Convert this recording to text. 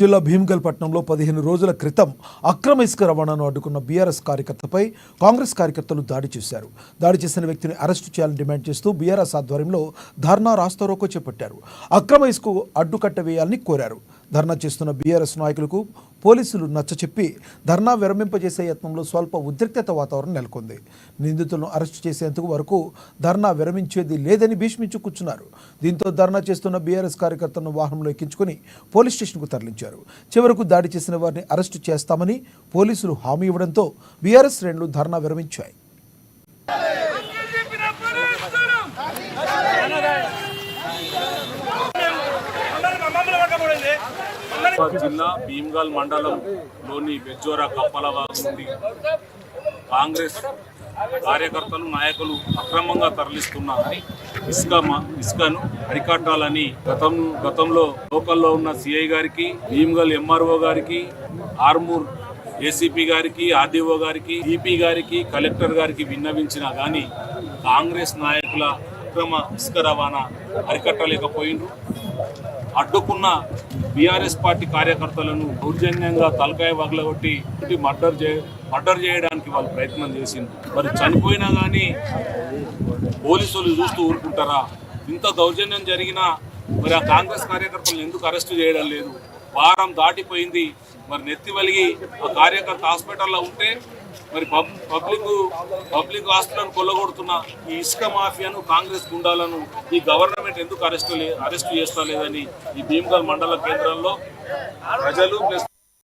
జిల్లా భీమ్గల్ పట్టణంలో 15 రోజుల క్రితం అక్రమ ఇసుక రవాణాను అడ్డుకున్న బీఆర్ఎస్ కార్యకర్తపై కాంగ్రెస్ కార్యకర్తలు దాడి చేశారు. దాడి చేసిన వ్యక్తిని అరెస్టు చేయాలని డిమాండ్ చేస్తూ బీఆర్ఎస్ ఆధ్వర్యంలో ధర్నా రాస్తారోకో చేపట్టారు. అక్రమ ఇసుక అడ్డుకట్ట వేయాలని కోరారు. ధర్నా చేస్తున్న బీఆర్ఎస్ నాయకులకు పోలీసులు నచ్చచెప్పి ధర్నా విరమింపజేసే యత్నంలో స్వల్ప ఉద్రిక్తత వాతావరణం నెలకొంది. నిందితులను అరెస్టు చేసేందుకు వరకు ధర్నా విరమించేది లేదని భీష్మించు కూర్చున్నారు. దీంతో ధర్నా చేస్తున్న బీఆర్ఎస్ కార్యకర్తలను వాహనంలో ఎక్కించుకుని పోలీస్ స్టేషన్కు తరలించారు. చివరకు దాడి చేసిన వారిని అరెస్టు చేస్తామని పోలీసులు హామీ ఇవ్వడంతో బీఆర్ఎస్ శ్రేణులు ధర్నా విరమించాయి. జిల్లా భీమ్గల్ మండలంలోని బెజ్జోరా కప్పలవాగు నుండి కాంగ్రెస్ కార్యకర్తలు నాయకులు అక్రమంగా తరలిస్తున్న ఇసుకను అరికట్టాలని గతంలో లోకల్లో ఉన్న సిఐ గారికి, భీమ్గల్ ఎంఆర్ఓ గారికి, ఆర్మూర్ ఏసీపీ గారికి, ఆర్డీఓ గారికి, ఈపీ గారికి, కలెక్టర్ గారికి విన్నవించినా కానీ కాంగ్రెస్ నాయకుల అక్రమ ఇసుక రవాణా అరికట్టలేకపోయిండ్రు. అడ్డుకున్న బీఆర్ఎస్ పార్టీ కార్యకర్తలను దౌర్జన్యంగా తలకాయ వగలగొట్టి మర్డర్ చేయడానికి వాళ్ళు ప్రయత్నం చేసింది. మరి చనిపోయినా కానీ పోలీసులు చూస్తూ ఊరుకుంటారా? ఇంత దౌర్జన్యం జరిగినా మరి ఆ కాంగ్రెస్ కార్యకర్తలను ఎందుకు అరెస్టు చేయడం లేదు? వారం దాటిపోయింది. మరి నెత్తి వలిగి ఆ కార్యకర్త హాస్పిటల్లో ఉంటే మరి పబ్లిక్ హాస్పిటల్ కొల్లగొడుతున్న ఈ ఇసుక మాఫియాను, కాంగ్రెస్ గుండాలను ఈ గవర్నమెంట్ ఎందుకు అరెస్టు చేస్తా లేదని ఈ భీమ్గల్ మండల కేంద్రంలో ప్రజలు ప్లస్